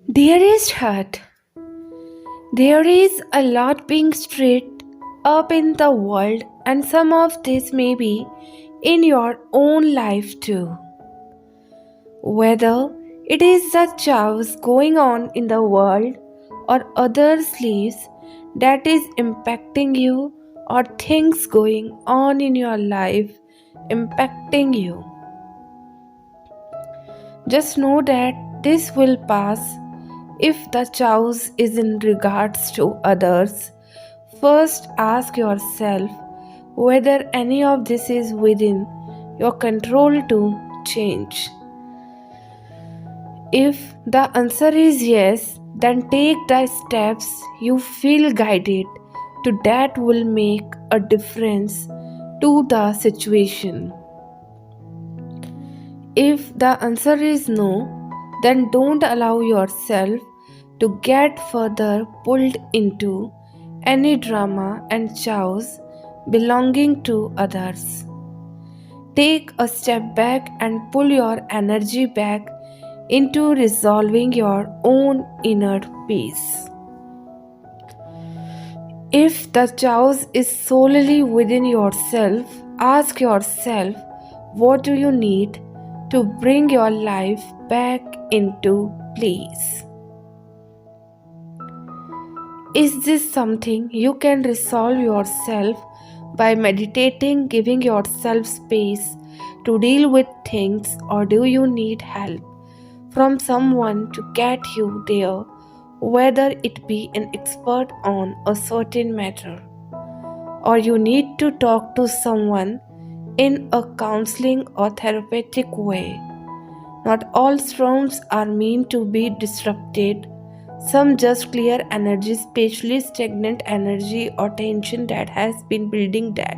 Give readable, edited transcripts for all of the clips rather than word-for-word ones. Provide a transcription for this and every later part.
Dearest heart, there is a lot being stirred up in the world, and some of this may be in your own life too. Whether it is the chaos going on in the world or others' lives that is impacting you, or things going on in your life impacting you, just know that this will pass. If the choice is in regards to others, first ask yourself whether any of this is within your control to change. If the answer is yes, then take the steps you feel guided to that will make a difference to the situation. If the answer is no, then don't allow yourself to get further pulled into any drama and chaos belonging to others. Take a step back and pull your energy back into resolving your own inner peace. If the chaos is solely within yourself, ask yourself, what do you need to bring your life back into place? Is this something you can resolve yourself by meditating, giving yourself space to deal with things, or do you need help from someone to get you there, whether it be an expert on a certain matter, or you need to talk to someone in a counseling or therapeutic way? Not all storms are meant to be disrupted. Some just clear energy, especially stagnant energy or tension that has been building that.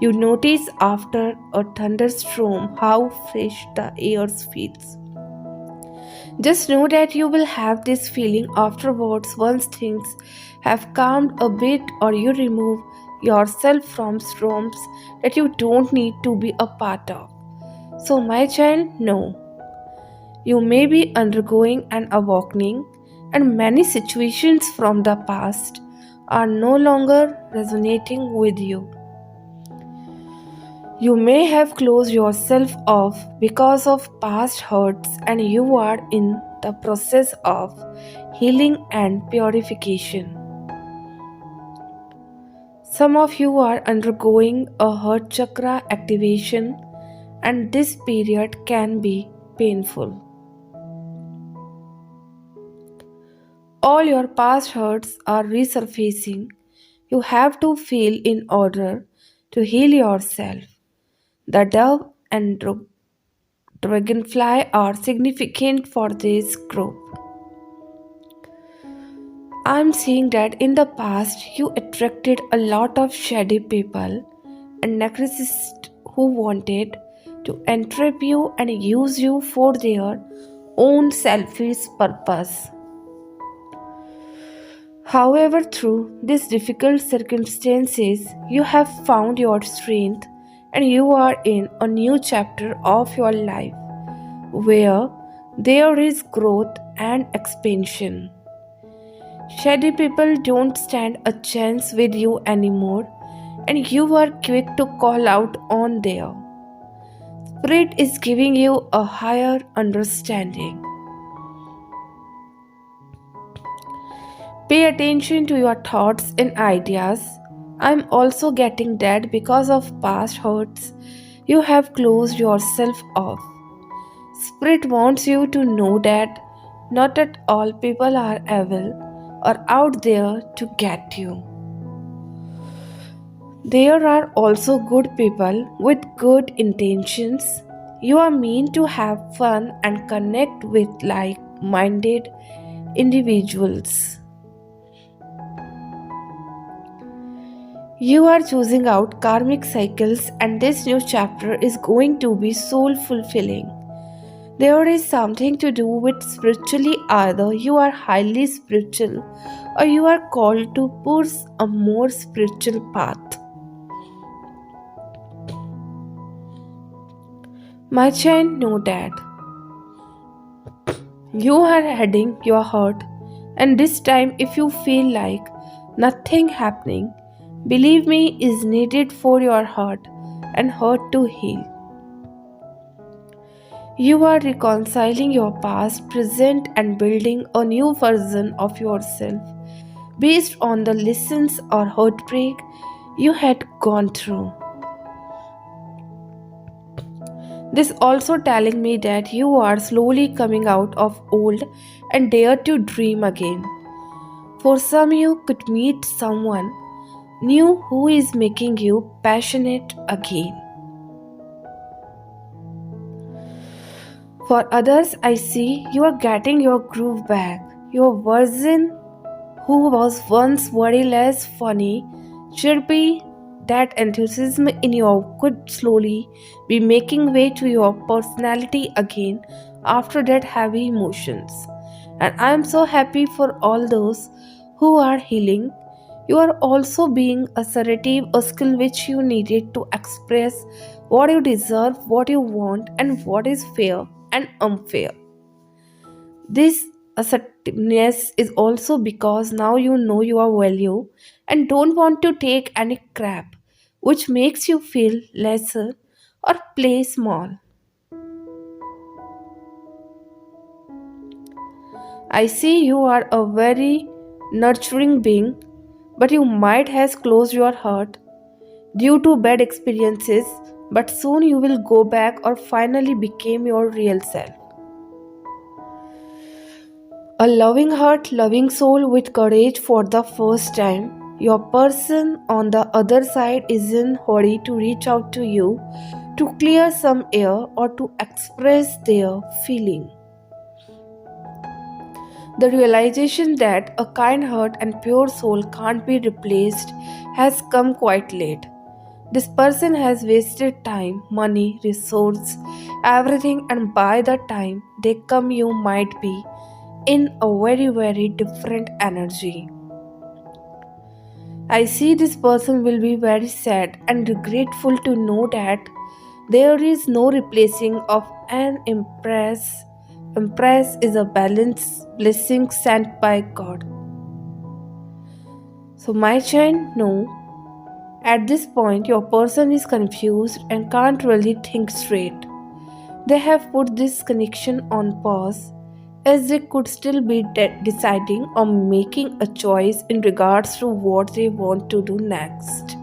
You notice after a thunderstorm how fresh the air feels. Just know that you will have this feeling afterwards once things have calmed a bit or you remove yourself from storms that you don't need to be a part of. So, my child, no. You may be undergoing an awakening, and many situations from the past are no longer resonating with you. You may have closed yourself off because of past hurts, and you are in the process of healing and purification. Some of you are undergoing a heart chakra activation, and this period can be painful. All your past hurts are resurfacing. You have to feel in order to heal yourself. The dove and dragonfly are significant for this group. I'm seeing that in the past you attracted a lot of shady people and narcissists who wanted to entrap you and use you for their own selfish purpose. However, through these difficult circumstances, you have found your strength and you are in a new chapter of your life where there is growth and expansion. Shady people don't stand a chance with you anymore, and you are quick to call out on their. Spirit is giving you a higher understanding. Pay attention to your thoughts and ideas. I'm also getting that because of past hurts, you have closed yourself off. Spirit wants you to know that not at all people are evil or out there to get you. There are also good people with good intentions. You are meant to have fun and connect with like minded individuals. You are choosing out karmic cycles, and this new chapter is going to be soul fulfilling. There is something to do with spiritually, either you are highly spiritual or you are called to pursue a more spiritual path. My child, know that You are heading your hurt, and this time, if you feel like nothing happening, believe me, is needed for your heart and hurt to heal. You are reconciling your past, present, and building a new version of yourself based on the lessons or heartbreak you had gone through. This also telling me that you are slowly coming out of old and dare to dream again. For some, you could meet someone new who is making you passionate again. For others, I see you are getting your groove back. Your version who was once very less funny, chirpy, that enthusiasm in you could slowly be making way to your personality again after that heavy emotions. And I am so happy for all those who are healing. You are also being assertive, a skill which you needed to express what you deserve, what you want, and what is fair and unfair. This assertiveness is also because now you know your value and don't want to take any crap which makes you feel lesser or play small. I see you are a very nurturing being, but you might have closed your heart due to bad experiences, but soon you will go back or finally become your real self. A loving heart, loving soul with courage for the first time. Your person on the other side is in hurry to reach out to you to clear some air or to express their feeling. The realization that a kind heart and pure soul can't be replaced has come quite late. This person has wasted time, money, resource, everything, and by the time they come, you might be in a very, very different energy. I see this person will be very sad and regretful to know that there is no replacing of an impress. Impress is a balanced blessing sent by God. So, my child, no. At this point, your person is confused and can't really think straight. They have put this connection on pause as they could still be deciding or making a choice in regards to what they want to do next.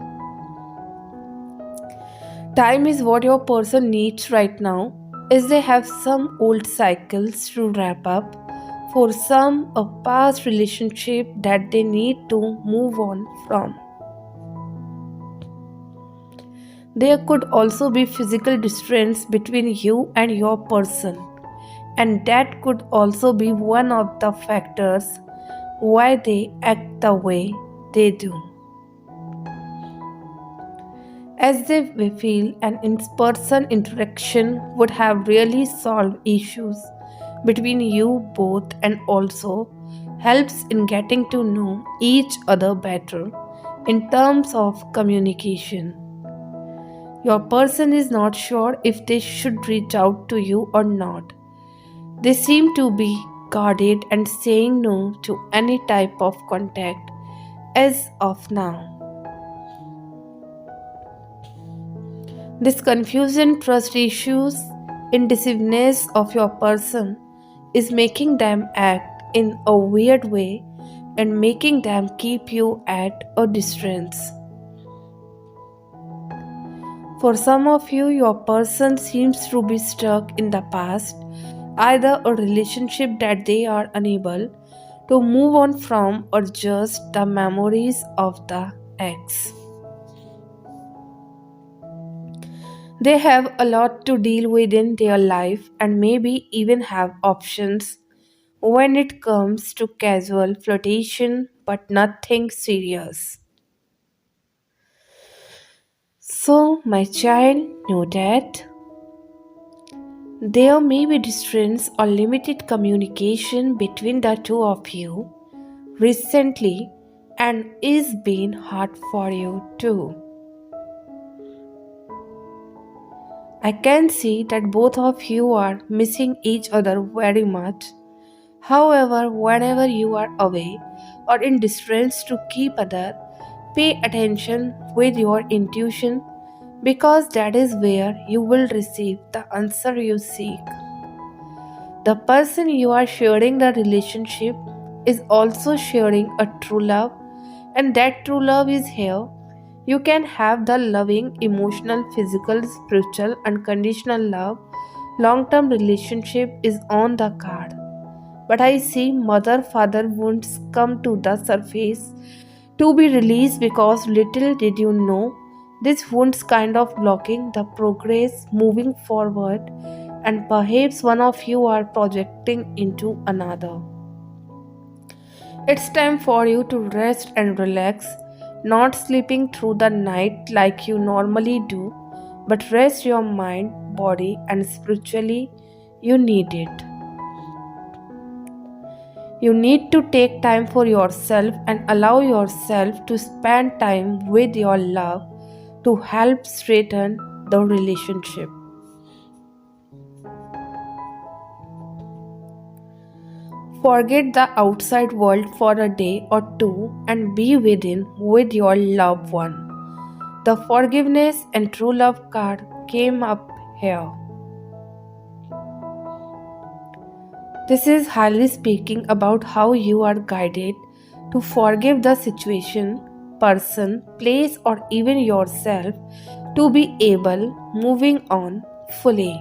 Time is what your person needs right now, as they have some old cycles to wrap up, for some, a past relationship that they need to move on from. There could also be physical distance between you and your person, and that could also be one of the factors why they act the way they do. As they feel an in-person interaction would have really solved issues between you both and also helps in getting to know each other better in terms of communication. Your person is not sure if they should reach out to you or not. They seem to be guarded and saying no to any type of contact as of now. This confusion, trust issues, indecisiveness of your person is making them act in a weird way and making them keep you at a distance. For some of you, your person seems to be stuck in the past, either a relationship that they are unable to move on from or just the memories of the ex. They have a lot to deal with in their life and maybe even have options when it comes to casual flirtation, but nothing serious. So, my child, know that there may be distance or limited communication between the two of you recently and is being hard for you too. I can see that both of you are missing each other very much, However, whenever you are away or in distress to keep other, pay attention with your intuition because that is where you will receive the answer you seek. The person you are sharing the relationship is also sharing a true love, and that true love is here. You can have the loving, emotional, physical, spiritual, unconditional love. Long term relationship is on the card. But I see mother father wounds come to the surface to be released because little did you know this wounds kind of blocking the progress moving forward, and perhaps one of you are projecting into another. It's time for you to rest and relax, not sleeping through the night like you normally do, but rest your mind, body, and spiritually. You need it. You need to take time for yourself and allow yourself to spend time with your love to help straighten the relationship. Forget the outside world for a day or two and be within with your loved one. The forgiveness and true love card came up here. This is highly speaking about how you are guided to forgive the situation, person, place, or even yourself to be able moving on fully.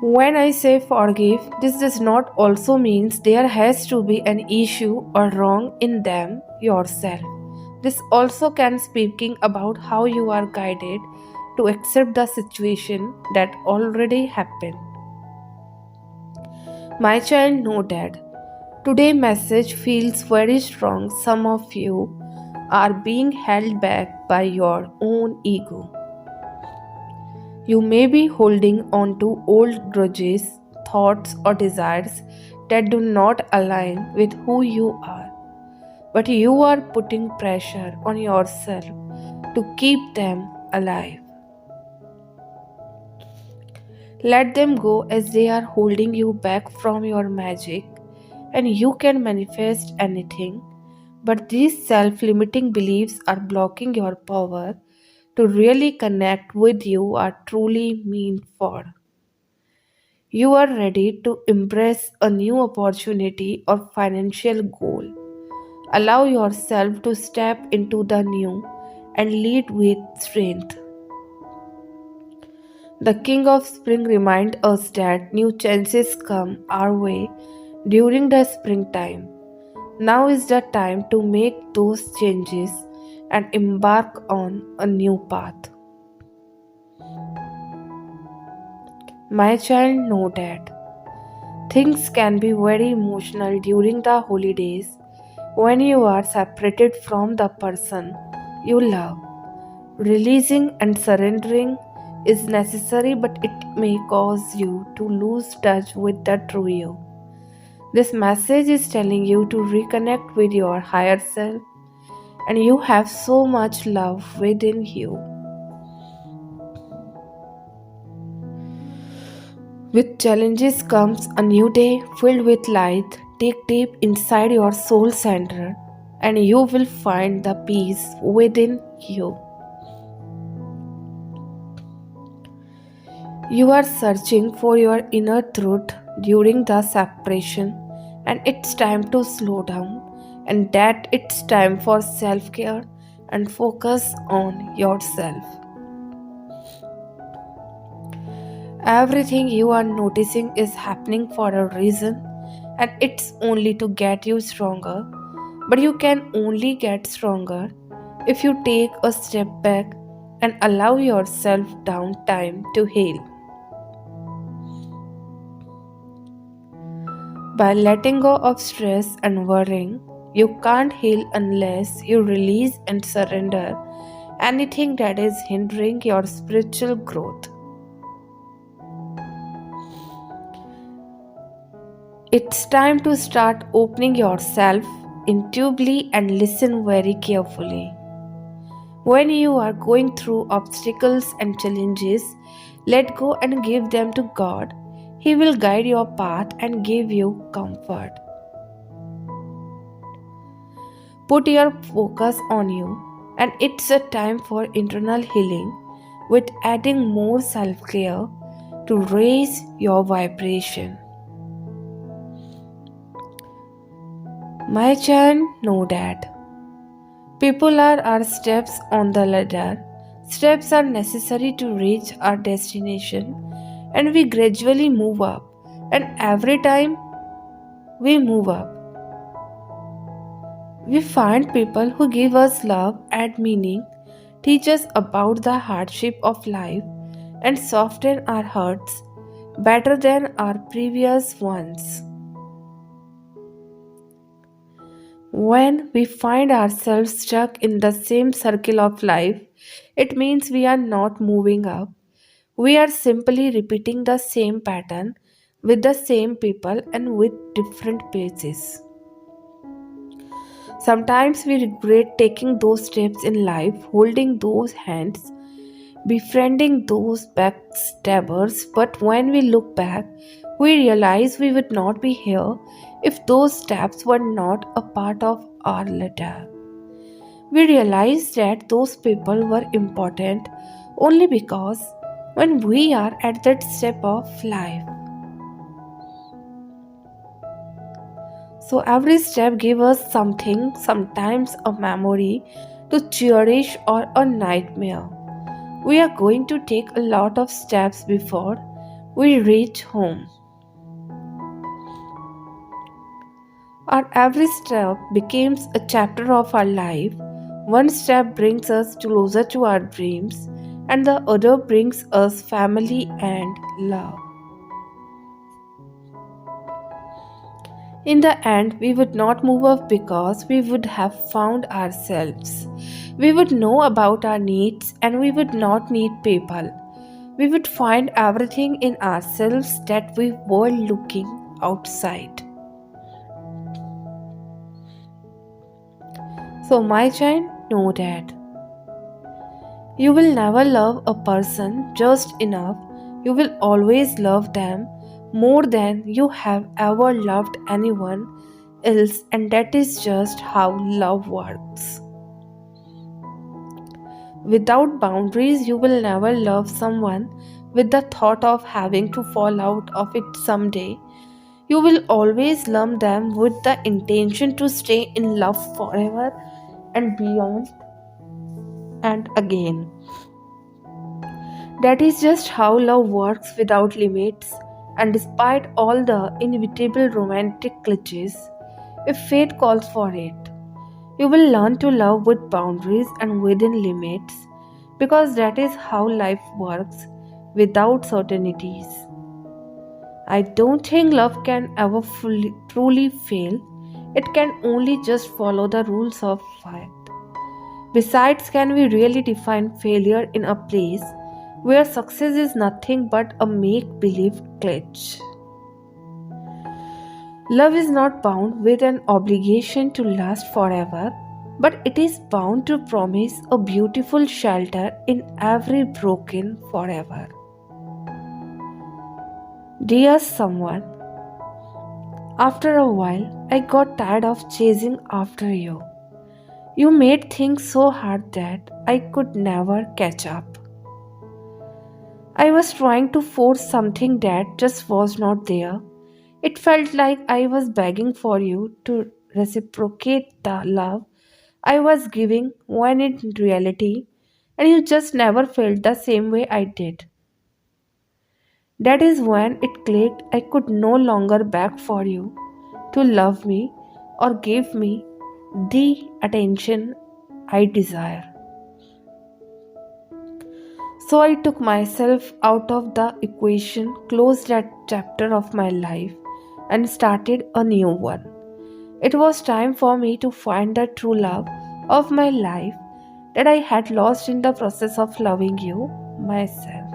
When I say forgive, this does not also means there has to be an issue or wrong in them yourself. This also can speaking about how you are guided to accept the situation that already happened. My child, know that today message feels very strong. Some of you are being held back by your own ego. You may be holding on to old grudges, thoughts, or desires that do not align with who you are, but you are putting pressure on yourself to keep them alive. Let them go as they are holding you back from your magic, and you can manifest anything. But these self limiting beliefs are blocking your power to really connect with you are truly mean for. You are ready to embrace a new opportunity or financial goal. Allow yourself to step into the new and lead with strength. The King of Spring reminds us that new chances come our way during the springtime. Now is the time to make those changes and embark on a new path. My child, know that things can be very emotional during the holidays when you are separated from the person you love. Releasing and surrendering is necessary, but it may cause you to lose touch with the true you. This message is telling you to reconnect with your higher self, and you have so much love within you. With challenges comes a new day filled with light. Dig deep inside your soul center, and you will find the peace within you. You are searching for your inner truth during the separation, and it's time to slow down, and that it's time for self care and focus on yourself. Everything you are noticing is happening for a reason, and it's only to get you stronger. But you can only get stronger if you take a step back and allow yourself downtime to heal. By letting go of stress and worrying, you can't heal unless you release and surrender anything that is hindering your spiritual growth. It's time to start opening yourself intuitively and listen very carefully. When you are going through obstacles and challenges, Let go and give them to God. He will guide your path and give you comfort. Put your focus on you, and it's a time for internal healing with adding more self care to raise your vibration. My child, know that people are our steps on the ladder. Steps are necessary to reach our destination, and we gradually move up. And every time we move up, we find people who give us love, add meaning, teach us about the hardship of life, and soften our hearts better than our previous ones. When we find ourselves stuck in the same circle of life, it means we are not moving up. We are simply repeating the same pattern with the same people and with different paces. Sometimes we regret taking those steps in life, holding those hands, befriending those backstabbers, but when we look back, we realize we would not be here if those steps were not a part of our ladder. We realize that those people were important only because when we are at that step of life. So every step gives us something, sometimes a memory to cherish or a nightmare. We are going to take a lot of steps before we reach home. Our every step becomes a chapter of our life. One step brings us closer to our dreams, and the other brings us family and love. In the end, we would not move up because we would have found ourselves. We would know about our needs and we would not need people. We would find everything in ourselves that we were looking outside. So, my child, know that you will never love a person just enough. You will always love them more than you have ever loved anyone else, and that is just how love works. Without boundaries, you will never love someone with the thought of having to fall out of it someday. You will always love them with the intention to stay in love forever and beyond and again. That is just how love works without limits, and despite all the inevitable romantic glitches, if fate calls for it, you will learn to love with boundaries and within limits because that is how life works without certainties. I don't think love can ever truly fail. It can only just follow the rules of life. Besides, can we really define failure in a place where success is nothing but a make believe glitch? Love is not bound with an obligation to last forever, but it is bound to promise a beautiful shelter in every broken forever. Dear someone, after a while I got tired of chasing after you. You made things so hard that I could never catch up. I was trying to force something that just was not there. It felt like I was begging for you to reciprocate the love I was giving when in reality, and you just never felt the same way I did. That is when it clicked. I could no longer beg for you to love me or give me the attention I desire. So I took myself out of the equation, closed that chapter of my life, and started a new one. It was time for me to find the true love of my life that I had lost in the process of loving you myself.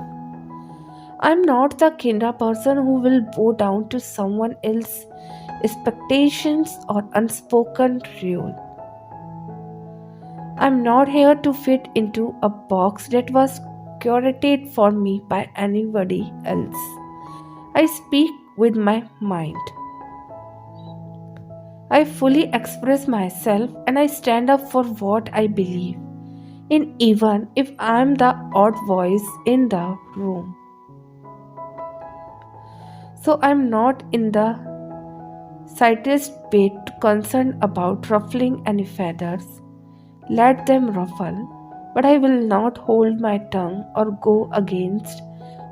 I'm not the kind of person who will bow down to someone else's expectations or unspoken rule. I'm not here to fit into a box that was curated for me by anybody else. I speak with my mind. I fully express myself and I stand up for what I believe in, even if I'm the odd voice in the room. So I'm not in the slightest bit concerned about ruffling any feathers. Let them ruffle, but I will not hold my tongue or go against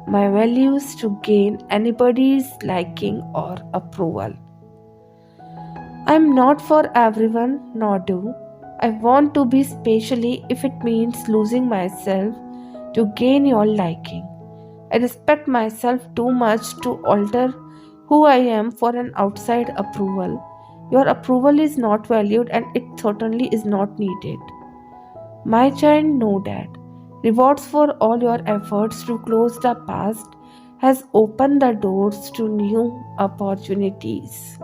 my values to gain anybody's liking or approval. I am not for everyone, nor do I want to be, especially if it means losing myself to gain your liking. I respect myself too much to alter who I am for an outside approval. Your approval is not valued and it certainly is not needed. My child, know that rewards for all your efforts to close the past has opened the doors to new opportunities.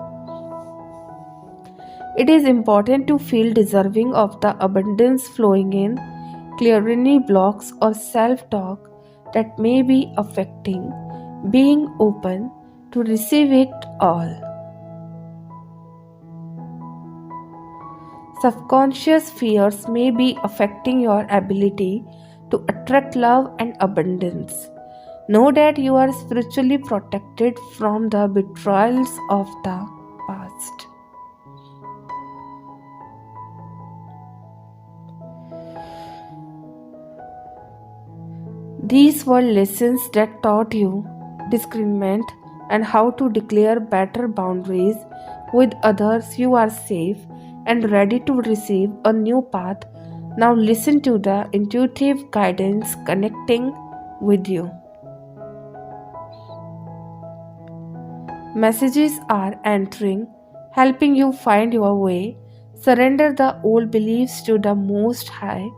It is important to feel deserving of the abundance flowing in, clear any blocks or self talk that may be affecting, being open to receive it all. Subconscious fears may be affecting your ability to attract love and abundance. Know that you are spiritually protected from the betrayals of the past. These were lessons that taught you discernment and how to declare better boundaries with others. You are safe and ready to receive a new path. Now listen to the intuitive guidance connecting with you. Messages are entering, helping you find your way. Surrender the old beliefs to the Most High.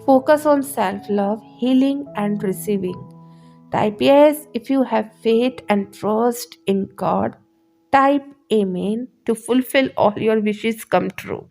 Focus on self love, healing, and receiving. Type yes if you have faith and trust in God. Type Amen to fulfill all your wishes come true.